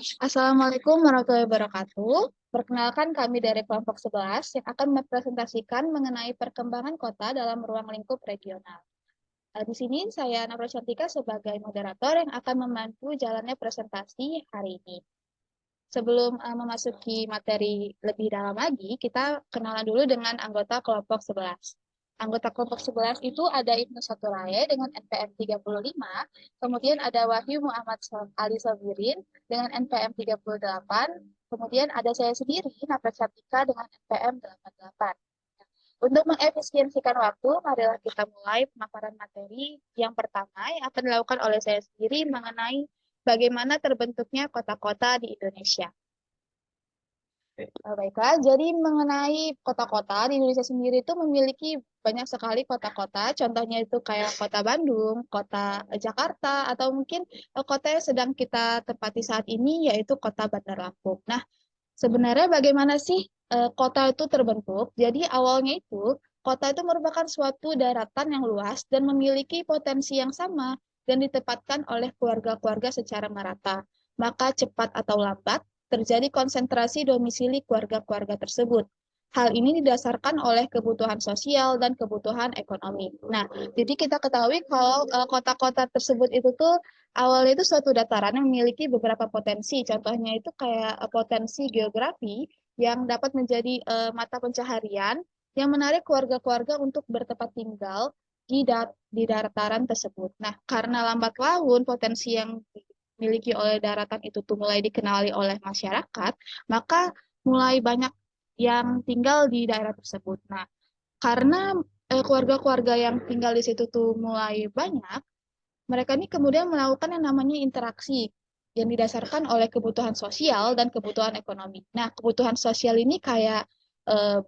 Assalamualaikum warahmatullahi wabarakatuh. Perkenalkan kami dari kelompok 11 yang akan mempresentasikan mengenai perkembangan kota dalam ruang lingkup regional. Di sini saya Nabila Cantika sebagai moderator yang akan membantu jalannya presentasi hari ini. Sebelum memasuki materi lebih dalam lagi, kita kenalan dulu dengan anggota kelompok 11. Anggota kelompok 11 itu ada Ibnu Saturaye dengan NPM 35, kemudian ada Wahyu Muhammad Ali Sabirin dengan NPM 38, kemudian ada saya sendiri, Nafas Satika dengan NPM 88. Untuk mengefisiensikan waktu, marilah kita mulai pemaparan materi yang pertama yang akan dilakukan oleh saya sendiri mengenai bagaimana terbentuknya kota-kota di Indonesia. Baiklah, jadi mengenai kota-kota di Indonesia sendiri itu memiliki banyak sekali kota-kota. Contohnya itu kayak kota Bandung, kota Jakarta, atau mungkin kota yang sedang kita tempati saat ini yaitu kota Bandar Lampung. Nah, sebenarnya bagaimana sih kota itu terbentuk? Jadi awalnya itu kota itu merupakan suatu daratan yang luas dan memiliki potensi yang sama dan ditempatkan oleh keluarga-keluarga secara merata. Maka cepat atau lambat terjadi konsentrasi domisili keluarga-keluarga tersebut. Hal ini didasarkan oleh kebutuhan sosial dan kebutuhan ekonomi. Nah, jadi kita ketahui kalau kota-kota tersebut itu tuh awalnya itu suatu dataran yang memiliki beberapa potensi. Contohnya itu kayak potensi geografi yang dapat menjadi mata pencaharian yang menarik keluarga-keluarga untuk bertempat tinggal di dataran tersebut. Nah, karena lambat laun potensi yang dimiliki oleh daratan itu tuh mulai dikenali oleh masyarakat, maka mulai banyak yang tinggal di daerah tersebut. Nah, karena keluarga-keluarga yang tinggal di situ tuh mulai banyak, mereka ini kemudian melakukan yang namanya interaksi yang didasarkan oleh kebutuhan sosial dan kebutuhan ekonomi. Nah, kebutuhan sosial ini kayak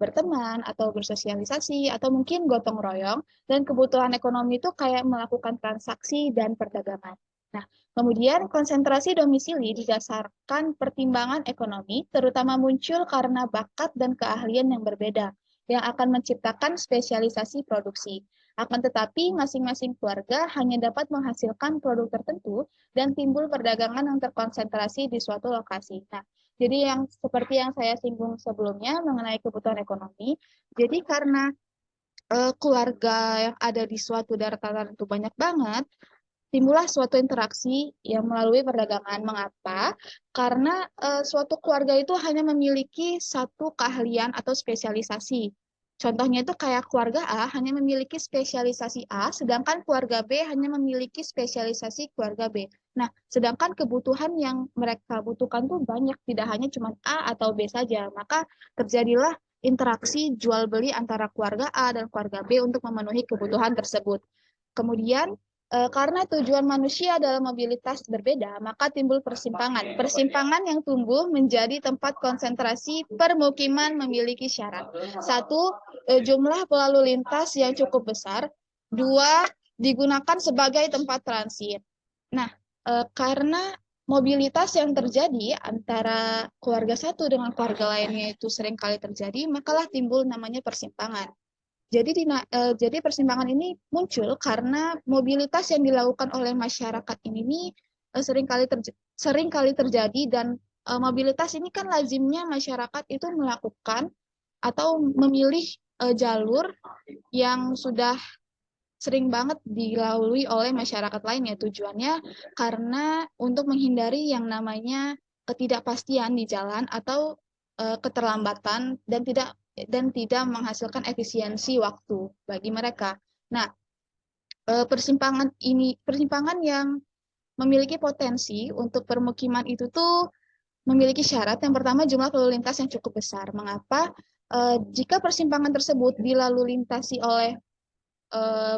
berteman atau bersosialisasi atau mungkin gotong royong, dan kebutuhan ekonomi itu kayak melakukan transaksi dan perdagangan. Nah, kemudian konsentrasi domisili didasarkan pertimbangan ekonomi terutama muncul karena bakat dan keahlian yang berbeda yang akan menciptakan spesialisasi produksi. Akan tetapi, masing-masing keluarga hanya dapat menghasilkan produk tertentu dan timbul perdagangan yang terkonsentrasi di suatu lokasi. Nah, jadi yang seperti yang saya singgung sebelumnya mengenai kebutuhan ekonomi, jadi karena keluarga yang ada di suatu daratan itu banyak banget, timbullah suatu interaksi yang melalui perdagangan. Mengapa? Karena suatu keluarga itu hanya memiliki satu keahlian atau spesialisasi. Contohnya itu kayak keluarga A hanya memiliki spesialisasi A, sedangkan keluarga B hanya memiliki spesialisasi keluarga B. Nah, sedangkan kebutuhan yang mereka butuhkan tuh banyak, tidak hanya cuma A atau B saja. Maka terjadilah interaksi jual beli antara keluarga A dan keluarga B untuk memenuhi kebutuhan tersebut. Kemudian karena tujuan manusia dalam mobilitas berbeda, maka timbul persimpangan. Persimpangan yang tumbuh menjadi tempat konsentrasi permukiman memiliki syarat. Satu, jumlah pelalu lintas yang cukup besar. Dua, digunakan sebagai tempat transit. Nah, karena mobilitas yang terjadi antara keluarga satu dengan keluarga lainnya itu sering kali terjadi, makalah timbul namanya persimpangan. Jadi persimpangan ini muncul karena mobilitas yang dilakukan oleh masyarakat ini nih sering kali terjadi, dan mobilitas ini kan lazimnya masyarakat itu melakukan atau memilih jalur yang sudah sering banget dilalui oleh masyarakat lainnya. Tujuannya karena untuk menghindari yang namanya ketidakpastian di jalan atau keterlambatan dan tidak menghasilkan efisiensi waktu bagi mereka. Nah, persimpangan yang memiliki potensi untuk permukiman itu tuh memiliki syarat. Yang pertama, jumlah lalu lintas yang cukup besar. Mengapa? Jika persimpangan tersebut dilalu lintasi oleh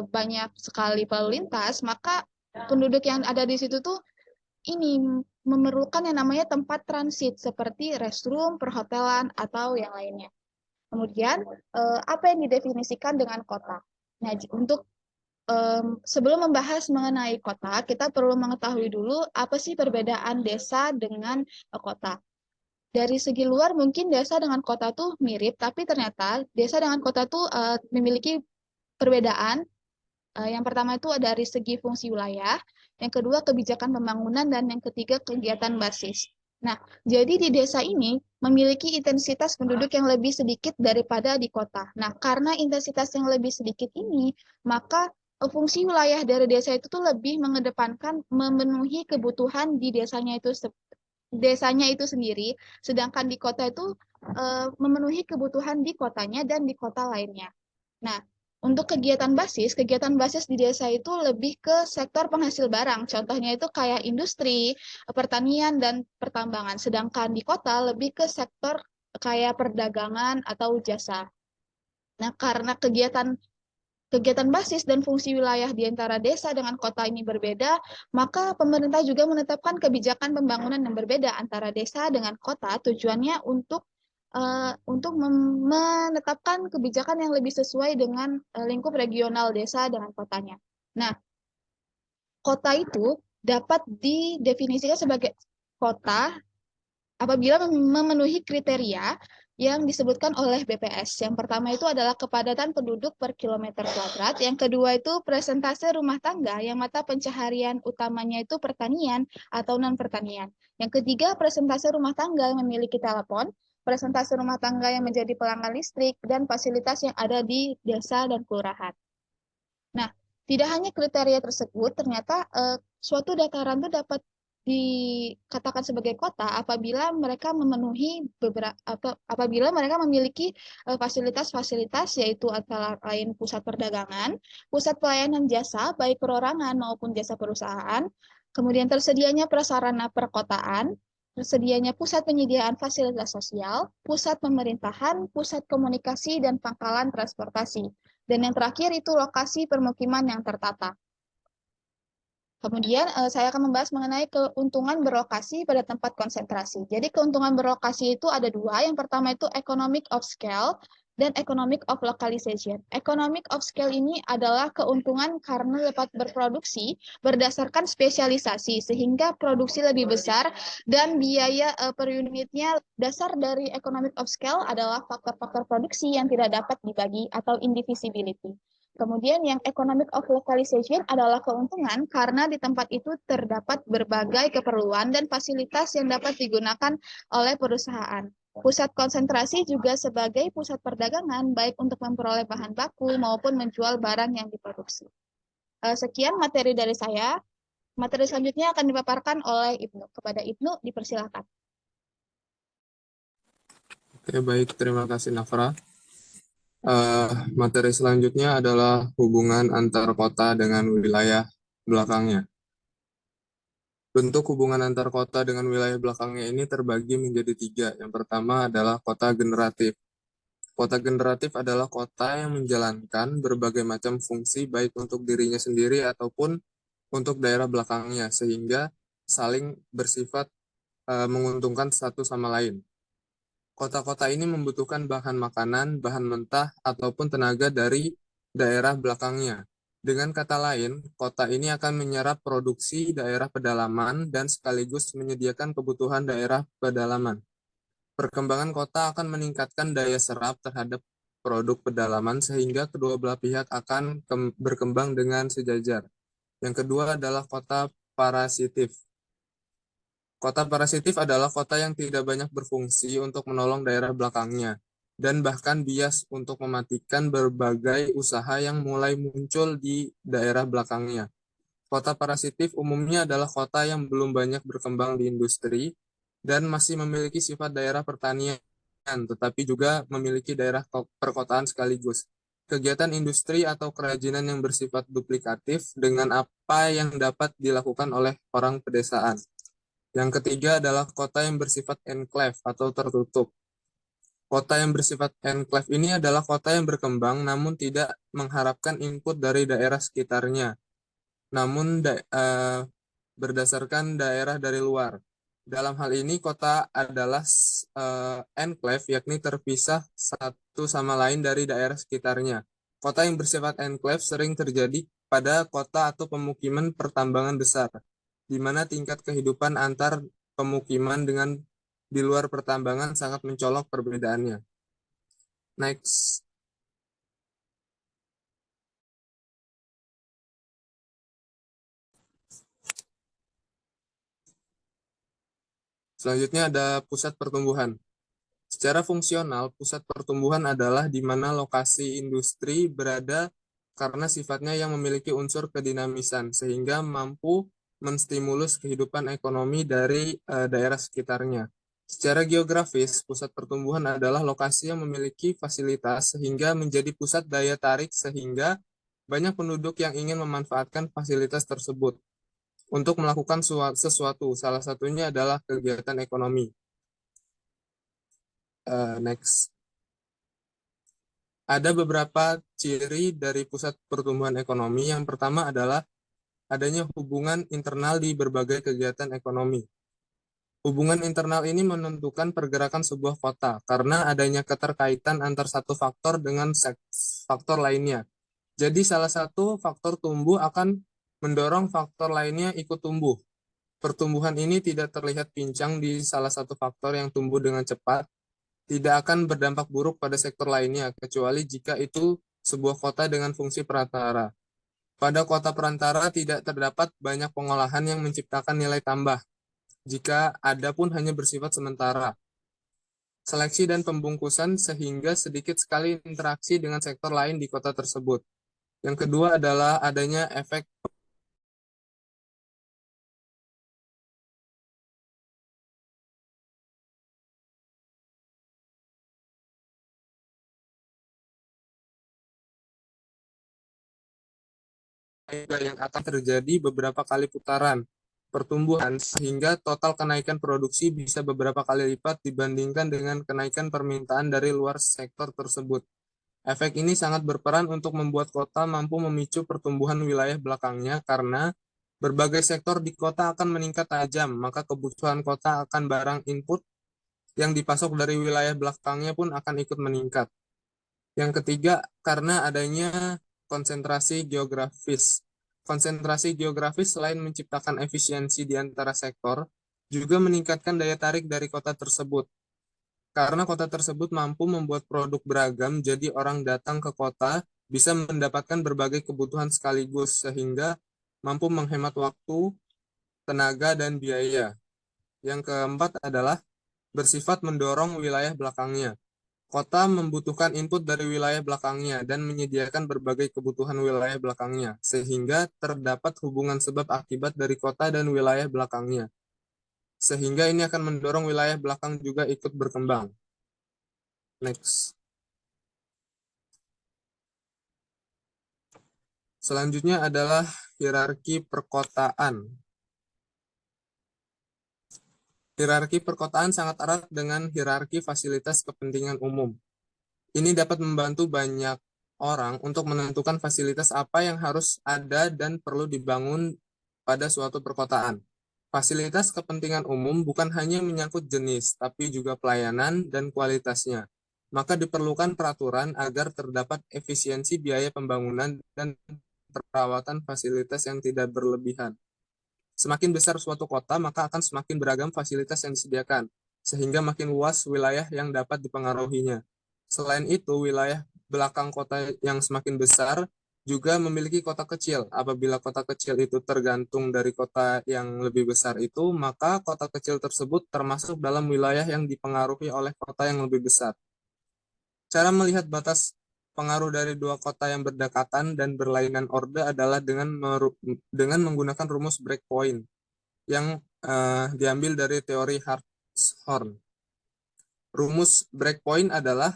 banyak sekali lalu lintas, maka penduduk yang ada di situ tuh ini memerlukan yang namanya tempat transit seperti restroom, perhotelan, atau yang lainnya. Kemudian, apa yang didefinisikan dengan kota? Nah, untuk sebelum membahas mengenai kota, kita perlu mengetahui dulu apa sih perbedaan desa dengan kota. Dari segi luar mungkin desa dengan kota tuh mirip, tapi ternyata desa dengan kota tuh memiliki perbedaan. Yang pertama itu dari segi fungsi wilayah, yang kedua kebijakan pembangunan, dan yang ketiga kegiatan basis. Nah, jadi di desa ini memiliki intensitas penduduk yang lebih sedikit daripada di kota. Nah, karena intensitas yang lebih sedikit ini, maka fungsi wilayah dari desa itu tuh lebih mengedepankan memenuhi kebutuhan di desanya itu sendiri, sedangkan di kota itu memenuhi kebutuhan di kotanya dan di kota lainnya. Nah, untuk kegiatan basis di desa itu lebih ke sektor penghasil barang. Contohnya itu kayak industri, pertanian, dan pertambangan. Sedangkan di kota lebih ke sektor kayak perdagangan atau jasa. Nah, karena kegiatan basis dan fungsi wilayah di antara desa dengan kota ini berbeda, maka pemerintah juga menetapkan kebijakan pembangunan yang berbeda antara desa dengan kota. Tujuannya untuk menetapkan kebijakan yang lebih sesuai dengan lingkup regional desa dengan kotanya. Nah, kota itu dapat didefinisikan sebagai kota apabila memenuhi kriteria yang disebutkan oleh BPS. Yang pertama itu adalah kepadatan penduduk per kilometer kuadrat. Yang kedua itu presentase rumah tangga yang mata pencaharian utamanya itu pertanian atau non-pertanian. Yang ketiga, presentase rumah tangga yang memiliki telepon, presentase rumah tangga yang menjadi pelanggan listrik, dan fasilitas yang ada di desa dan kelurahan. Nah, tidak hanya kriteria tersebut, ternyata suatu dataran itu dapat dikatakan sebagai kota apabila mereka memenuhi apabila mereka memiliki fasilitas-fasilitas yaitu antara lain pusat perdagangan, pusat pelayanan jasa baik perorangan maupun jasa perusahaan, kemudian tersedianya prasarana perkotaan, tersedianya pusat penyediaan fasilitas sosial, pusat pemerintahan, pusat komunikasi dan pangkalan transportasi. Dan yang terakhir itu lokasi permukiman yang tertata. Kemudian saya akan membahas mengenai keuntungan berlokasi pada tempat konsentrasi. Jadi keuntungan berlokasi itu ada dua. Yang pertama itu economic of scale dan economic of localization. Economic of scale ini adalah keuntungan karena dapat berproduksi berdasarkan spesialisasi sehingga produksi lebih besar dan biaya per unitnya. Dasar dari economic of scale adalah faktor-faktor produksi yang tidak dapat dibagi atau indivisibility. Kemudian yang economic of localization adalah keuntungan karena di tempat itu terdapat berbagai keperluan dan fasilitas yang dapat digunakan oleh perusahaan. Pusat konsentrasi juga sebagai pusat perdagangan, baik untuk memperoleh bahan baku maupun menjual barang yang diproduksi. Sekian materi dari saya. Materi selanjutnya akan dipaparkan oleh Ibnu. Kepada Ibnu, dipersilakan. Oke, baik. Terima kasih, Nafra. Materi selanjutnya adalah hubungan antar kota dengan wilayah belakangnya. Bentuk hubungan antar kota dengan wilayah belakangnya ini terbagi menjadi tiga. Yang pertama adalah kota generatif. Kota generatif adalah kota yang menjalankan berbagai macam fungsi baik untuk dirinya sendiri ataupun untuk daerah belakangnya, sehingga saling bersifat menguntungkan satu sama lain. Kota-kota ini membutuhkan bahan makanan, bahan mentah, ataupun tenaga dari daerah belakangnya. Dengan kata lain, kota ini akan menyerap produksi daerah pedalaman dan sekaligus menyediakan kebutuhan daerah pedalaman. Perkembangan kota akan meningkatkan daya serap terhadap produk pedalaman sehingga kedua belah pihak akan berkembang dengan sejajar. Yang kedua adalah kota parasitif. Kota parasitif adalah kota yang tidak banyak berfungsi untuk menolong daerah belakangnya, dan bahkan bias untuk mematikan berbagai usaha yang mulai muncul di daerah belakangnya. Kota parasitif umumnya adalah kota yang belum banyak berkembang di industri dan masih memiliki sifat daerah pertanian, tetapi juga memiliki daerah perkotaan sekaligus. Kegiatan industri atau kerajinan yang bersifat duplikatif dengan apa yang dapat dilakukan oleh orang pedesaan. Yang ketiga adalah kota yang bersifat enclave atau tertutup. Kota yang bersifat enclave ini adalah kota yang berkembang namun tidak mengharapkan input dari daerah sekitarnya, namun berdasarkan daerah dari luar. Dalam hal ini kota adalah enclave, yakni terpisah satu sama lain dari daerah sekitarnya. Kota yang bersifat enclave sering terjadi pada kota atau pemukiman pertambangan besar, di mana tingkat kehidupan antar pemukiman dengan di luar pertambangan sangat mencolok perbedaannya. Next. Selanjutnya ada pusat pertumbuhan. Secara fungsional, pusat pertumbuhan adalah di mana lokasi industri berada karena sifatnya yang memiliki unsur kedinamisan, sehingga mampu menstimulus kehidupan ekonomi dari daerah sekitarnya. Secara geografis, pusat pertumbuhan adalah lokasi yang memiliki fasilitas sehingga menjadi pusat daya tarik sehingga banyak penduduk yang ingin memanfaatkan fasilitas tersebut untuk melakukan sesuatu. Salah satunya adalah kegiatan ekonomi. Next. Ada beberapa ciri dari pusat pertumbuhan ekonomi. Yang pertama adalah adanya hubungan internal di berbagai kegiatan ekonomi. Hubungan internal ini menentukan pergerakan sebuah kota karena adanya keterkaitan antar satu faktor dengan faktor lainnya. Jadi salah satu faktor tumbuh akan mendorong faktor lainnya ikut tumbuh. Pertumbuhan ini tidak terlihat pincang di salah satu faktor yang tumbuh dengan cepat, tidak akan berdampak buruk pada sektor lainnya, kecuali jika itu sebuah kota dengan fungsi perantara. Pada kota perantara tidak terdapat banyak pengolahan yang menciptakan nilai tambah, jika ada pun hanya bersifat sementara. Seleksi dan pembungkusan sehingga sedikit sekali interaksi dengan sektor lain di kota tersebut. Yang kedua adalah adanya efek yang akan terjadi beberapa kali putaran pertumbuhan sehingga total kenaikan produksi bisa beberapa kali lipat dibandingkan dengan kenaikan permintaan dari luar sektor tersebut. Efek ini sangat berperan untuk membuat kota mampu memicu pertumbuhan wilayah belakangnya karena berbagai sektor di kota akan meningkat tajam, maka kebutuhan kota akan barang input yang dipasok dari wilayah belakangnya pun akan ikut meningkat. Yang ketiga, karena adanya konsentrasi geografis. Konsentrasi geografis selain menciptakan efisiensi di antara sektor, juga meningkatkan daya tarik dari kota tersebut. Karena kota tersebut mampu membuat produk beragam, jadi orang datang ke kota bisa mendapatkan berbagai kebutuhan sekaligus, sehingga mampu menghemat waktu, tenaga, dan biaya. Yang keempat adalah bersifat mendorong wilayah belakangnya. Kota membutuhkan input dari wilayah belakangnya dan menyediakan berbagai kebutuhan wilayah belakangnya, sehingga terdapat hubungan sebab akibat dari kota dan wilayah belakangnya. Sehingga ini akan mendorong wilayah belakang juga ikut berkembang. Next. Selanjutnya adalah hierarki perkotaan. Hierarki perkotaan sangat erat dengan hierarki fasilitas kepentingan umum. Ini dapat membantu banyak orang untuk menentukan fasilitas apa yang harus ada dan perlu dibangun pada suatu perkotaan. Fasilitas kepentingan umum bukan hanya menyangkut jenis, tapi juga pelayanan dan kualitasnya. Maka diperlukan peraturan agar terdapat efisiensi biaya pembangunan dan perawatan fasilitas yang tidak berlebihan. Semakin besar suatu kota, maka akan semakin beragam fasilitas yang disediakan, sehingga makin luas wilayah yang dapat dipengaruhinya. Selain itu, wilayah belakang kota yang semakin besar juga memiliki kota kecil. Apabila kota kecil itu tergantung dari kota yang lebih besar itu, maka kota kecil tersebut termasuk dalam wilayah yang dipengaruhi oleh kota yang lebih besar. Cara melihat batas pengaruh dari dua kota yang berdekatan dan berlainan orde adalah dengan menggunakan rumus breakpoint yang diambil dari teori Hartshorne. Rumus breakpoint adalah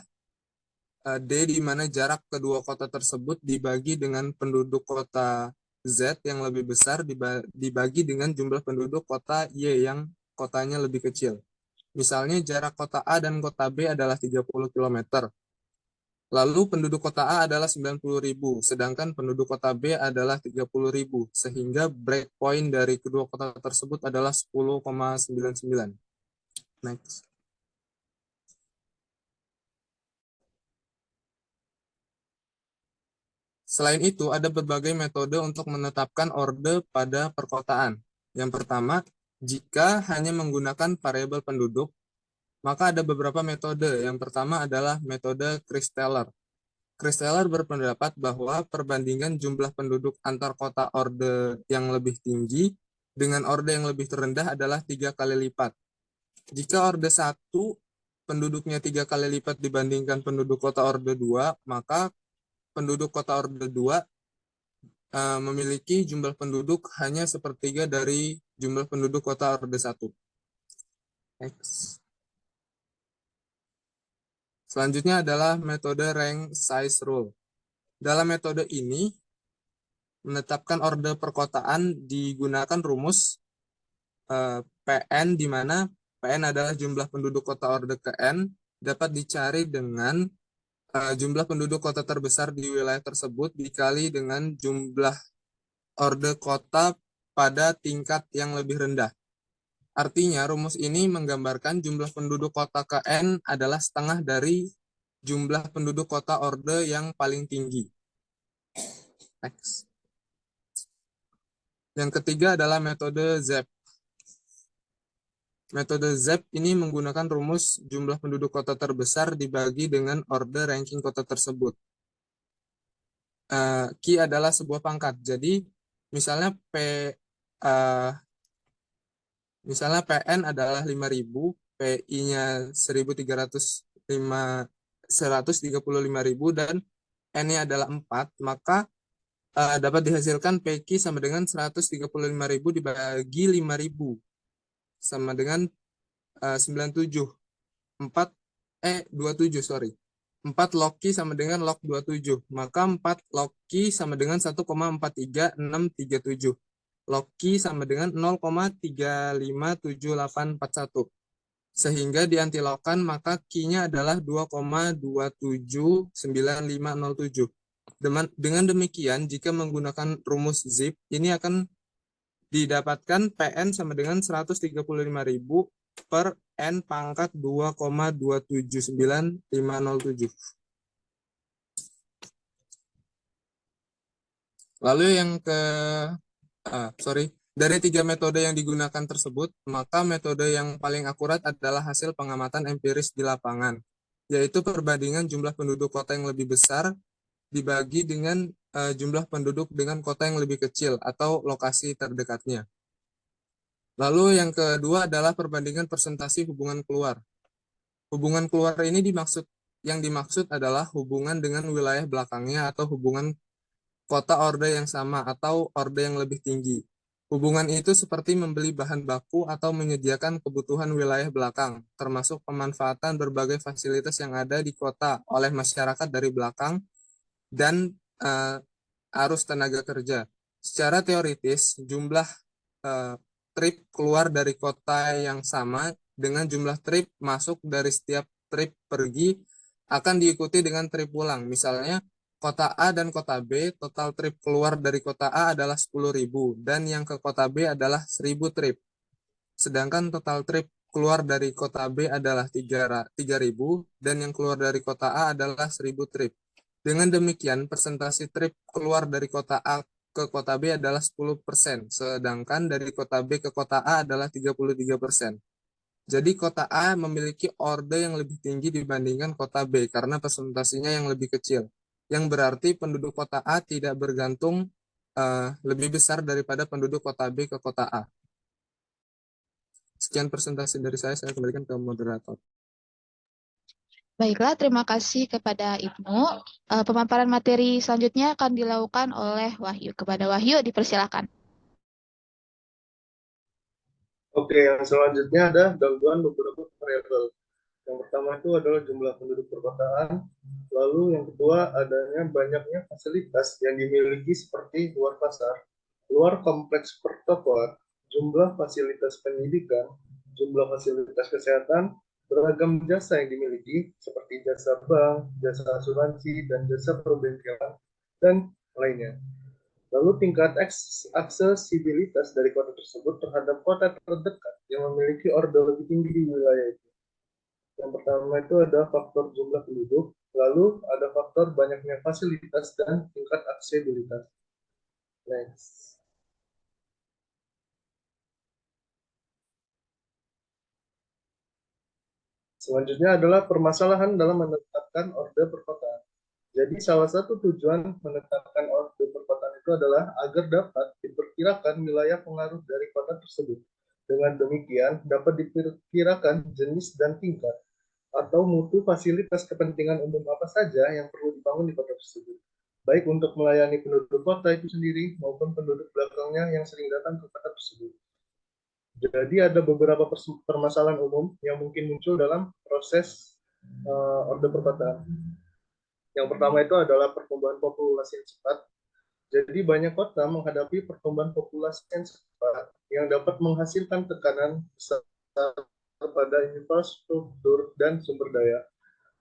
D di mana jarak kedua kota tersebut dibagi dengan penduduk kota Z yang lebih besar dibagi dengan jumlah penduduk kota Y yang kotanya lebih kecil. Misalnya jarak kota A dan kota B adalah 30 km. Lalu penduduk kota A adalah 90.000, sedangkan penduduk kota B adalah 30.000, sehingga breakpoint dari kedua kota tersebut adalah 10,99. Next. Selain itu, ada berbagai metode untuk menetapkan orde pada perkotaan. Yang pertama, jika hanya menggunakan variabel penduduk, maka ada beberapa metode. Yang pertama adalah metode Christaller. Christaller berpendapat bahwa perbandingan jumlah penduduk antar kota orde yang lebih tinggi dengan orde yang lebih rendah adalah 3 kali lipat. Jika orde 1 penduduknya 3 kali lipat dibandingkan penduduk kota orde 2, maka penduduk kota orde 2 memiliki jumlah penduduk hanya sepertiga dari jumlah penduduk kota orde 1. Next. Selanjutnya adalah metode rank size rule. Dalam metode ini, menetapkan orde perkotaan digunakan rumus PN, di mana PN adalah jumlah penduduk kota orde ke N, dapat dicari dengan jumlah penduduk kota terbesar di wilayah tersebut dikali dengan jumlah orde kota pada tingkat yang lebih rendah. Artinya, rumus ini menggambarkan jumlah penduduk kota ke N adalah setengah dari jumlah penduduk kota orde yang paling tinggi. Next. Yang ketiga adalah metode ZEP. Metode ZEP ini menggunakan rumus jumlah penduduk kota terbesar dibagi dengan orde ranking kota tersebut. Q adalah sebuah pangkat. Jadi, misalnya misalnya PN adalah 5.000, PI-nya 135.000 dan N-nya adalah 4, maka dapat dihasilkan PQ sama dengan 135.000 dibagi 5.000 sama dengan 97. 27, sorry. 4 log Q sama dengan log 27. Maka 4 log Q sama dengan 1,43637. Log Q sama dengan 0,357841. Sehingga diantilogkan, maka Q-nya adalah 2,279507. Dengan demikian, jika menggunakan rumus ZIP, ini akan didapatkan PN sama dengan 135.000 per N pangkat 2,279507. Lalu yang dari 3 metode yang digunakan tersebut, maka metode yang paling akurat adalah hasil pengamatan empiris di lapangan, yaitu perbandingan jumlah penduduk kota yang lebih besar dibagi dengan jumlah penduduk dengan kota yang lebih kecil atau lokasi terdekatnya. Lalu yang kedua adalah perbandingan persentase hubungan keluar. Hubungan keluar ini yang dimaksud adalah hubungan dengan wilayah belakangnya atau hubungan kota orde yang sama atau orde yang lebih tinggi. Hubungan itu seperti membeli bahan baku atau menyediakan kebutuhan wilayah belakang, termasuk pemanfaatan berbagai fasilitas yang ada di kota oleh masyarakat dari belakang dan arus tenaga kerja. Secara teoritis, jumlah trip keluar dari kota yang sama dengan jumlah trip masuk dari setiap trip pergi akan diikuti dengan trip pulang. Misalnya, kota A dan kota B, total trip keluar dari kota A adalah 10.000 dan yang ke kota B adalah 1.000 trip. Sedangkan total trip keluar dari kota B adalah 3.000 dan yang keluar dari kota A adalah 1.000 trip. Dengan demikian, persentase trip keluar dari kota A ke kota B adalah 10%, sedangkan dari kota B ke kota A adalah 33%. Jadi kota A memiliki orde yang lebih tinggi dibandingkan kota B karena persentasenya yang lebih kecil, yang berarti penduduk kota A tidak bergantung lebih besar daripada penduduk kota B ke kota A. Sekian presentasi dari saya kembalikan ke moderator. Baiklah, terima kasih kepada Ibnu. Pemaparan materi selanjutnya akan dilakukan oleh Wahyu. Kepada Wahyu, dipersilakan. Oke, yang selanjutnya ada gangguan beberapa variabel. Yang pertama itu adalah jumlah penduduk perkotaan. Lalu yang kedua adanya banyaknya fasilitas yang dimiliki seperti luar pasar, luar kompleks pertokoan, jumlah fasilitas pendidikan, jumlah fasilitas kesehatan, beragam jasa yang dimiliki seperti jasa bank, jasa asuransi, dan jasa perbengkelan, dan lainnya. Lalu tingkat aksesibilitas dari kota tersebut terhadap kota terdekat yang memiliki orde lebih tinggi di wilayah itu. Yang pertama itu ada faktor jumlah penduduk, lalu ada faktor banyaknya fasilitas dan tingkat aksesibilitas. Next. Selanjutnya adalah permasalahan dalam menetapkan orde perkotaan. Jadi salah satu tujuan menetapkan orde perkotaan itu adalah agar dapat diperkirakan wilayah pengaruh dari kota tersebut Dengan demikian, dapat diperkirakan jenis dan tingkat atau mutu fasilitas kepentingan umum apa saja yang perlu dibangun di kota tersebut, baik untuk melayani penduduk kota itu sendiri maupun penduduk belakangnya yang sering datang ke kota tersebut. Jadi ada beberapa permasalahan umum yang mungkin muncul dalam proses orde perkotaan. Yang pertama itu adalah pertumbuhan populasi yang cepat. Jadi banyak kota menghadapi pertumbuhan populasi yang cepat yang dapat menghasilkan tekanan besar pada infrastruktur dan sumber daya.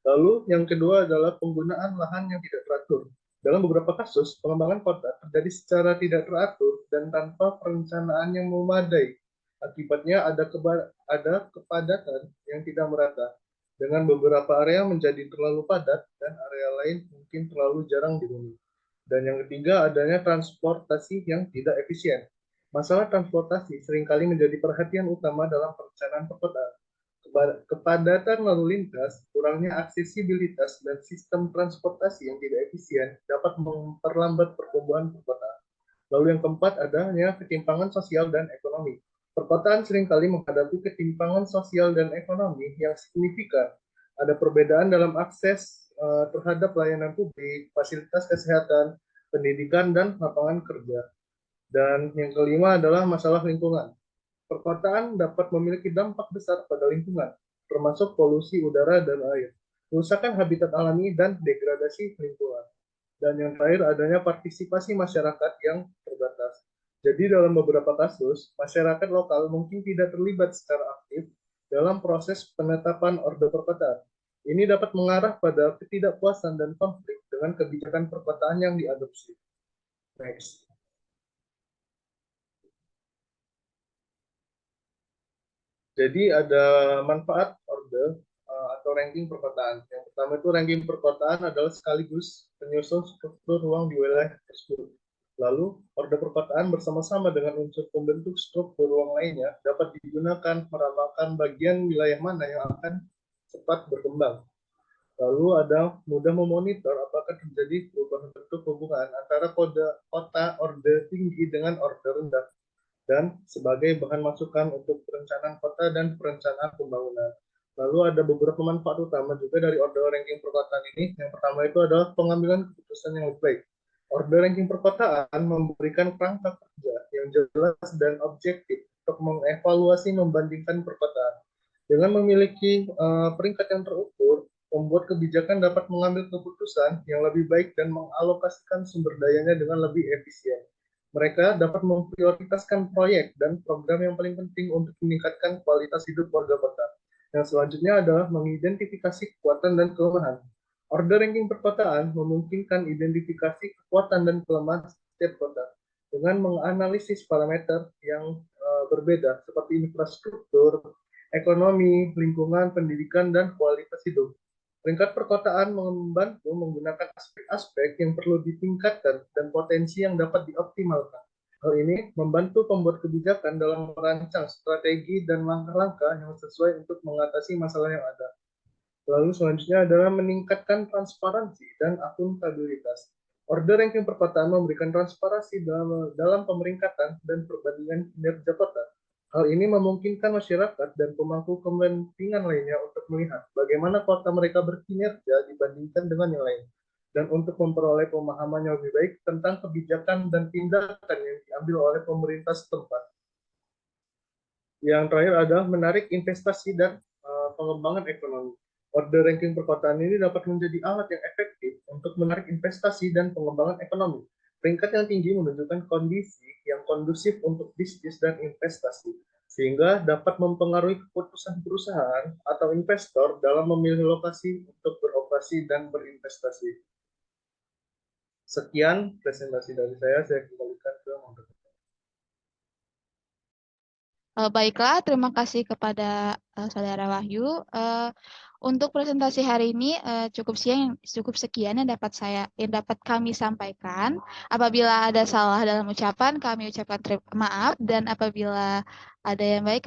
Lalu yang kedua adalah penggunaan lahan yang tidak teratur. Dalam beberapa kasus, pengembangan kota terjadi secara tidak teratur dan tanpa perencanaan yang memadai. Akibatnya ada kepadatan yang tidak merata, dengan beberapa area menjadi terlalu padat dan area lain mungkin terlalu jarang dihuni. Dan yang ketiga, adanya transportasi yang tidak efisien. Masalah transportasi seringkali menjadi perhatian utama dalam perencanaan perkotaan. Kepadatan lalu lintas, kurangnya aksesibilitas, dan sistem transportasi yang tidak efisien dapat memperlambat pertumbuhan perkotaan. Lalu yang keempat, adanya ketimpangan sosial dan ekonomi. Perkotaan seringkali menghadapi ketimpangan sosial dan ekonomi yang signifikan. Ada perbedaan dalam akses terhadap layanan publik, fasilitas kesehatan, pendidikan, dan lapangan kerja. Dan yang kelima adalah masalah lingkungan. Perkotaan dapat memiliki dampak besar pada lingkungan, termasuk polusi udara dan air, kerusakan habitat alami, dan degradasi lingkungan. Dan yang terakhir, adanya partisipasi masyarakat yang terbatas. Jadi dalam beberapa kasus, masyarakat lokal mungkin tidak terlibat secara aktif dalam proses penetapan orde perkotaan. Ini dapat mengarah pada ketidakpuasan dan konflik dengan kebijakan perkotaan yang diadopsi. Next. Jadi ada manfaat orde atau ranking perkotaan. Yang pertama itu ranking perkotaan adalah sekaligus penyusun struktur ruang di wilayah tersebut. Lalu, orde perkotaan bersama-sama dengan unsur pembentuk struktur ruang lainnya dapat digunakan meramalkan bagian wilayah mana yang akan cepat berkembang. Lalu ada mudah memonitor apakah terjadi perubahan bentuk hubungan antara kota orde tinggi dengan orde rendah, dan sebagai bahan masukan untuk perencanaan kota dan perencanaan pembangunan. Lalu ada beberapa manfaat utama juga dari orde ranking perkotaan ini. Yang pertama itu adalah pengambilan keputusan yang lebih baik. Orde ranking perkotaan memberikan kerangka kerja yang jelas dan objektif untuk mengevaluasi membandingkan perkotaan. Dengan memiliki peringkat yang terukur, pembuat kebijakan dapat mengambil keputusan yang lebih baik dan mengalokasikan sumber dayanya dengan lebih efisien. Mereka dapat memprioritaskan proyek dan program yang paling penting untuk meningkatkan kualitas hidup warga kota. Yang selanjutnya adalah mengidentifikasi kekuatan dan kelemahan. Orde ranking perkotaan memungkinkan identifikasi kekuatan dan kelemahan setiap kota dengan menganalisis parameter yang berbeda seperti infrastruktur, ekonomi, lingkungan, pendidikan, dan kualitas hidup. Peringkat perkotaan membantu menggunakan aspek-aspek yang perlu ditingkatkan dan potensi yang dapat dioptimalkan. Hal ini membantu pembuat kebijakan dalam merancang strategi dan langkah-langkah yang sesuai untuk mengatasi masalah yang ada. Lalu selanjutnya adalah meningkatkan transparansi dan akuntabilitas. Orde ranking perkotaan memberikan transparansi dalam pemeringkatan dan perbandingan kinerja kota. Hal ini memungkinkan masyarakat dan pemangku kepentingan lainnya untuk melihat bagaimana kota mereka berkinerja dibandingkan dengan yang lain, dan untuk memperoleh pemahaman yang lebih baik tentang kebijakan dan tindakan yang diambil oleh pemerintah setempat. Yang terakhir adalah menarik investasi dan pengembangan ekonomi. Orde ranking perkotaan ini dapat menjadi alat yang efektif untuk menarik investasi dan pengembangan ekonomi. Peringkat yang tinggi menunjukkan kondisi yang kondusif untuk bisnis dan investasi, sehingga dapat mempengaruhi keputusan perusahaan atau investor dalam memilih lokasi untuk beroperasi dan berinvestasi. Sekian presentasi dari saya kembalikan ke moderator. Baiklah, terima kasih kepada Saudara Wahyu. Untuk presentasi hari ini cukup sekian yang dapat kami sampaikan. Apabila ada salah dalam ucapan, kami ucapkan maaf, dan apabila ada yang baik,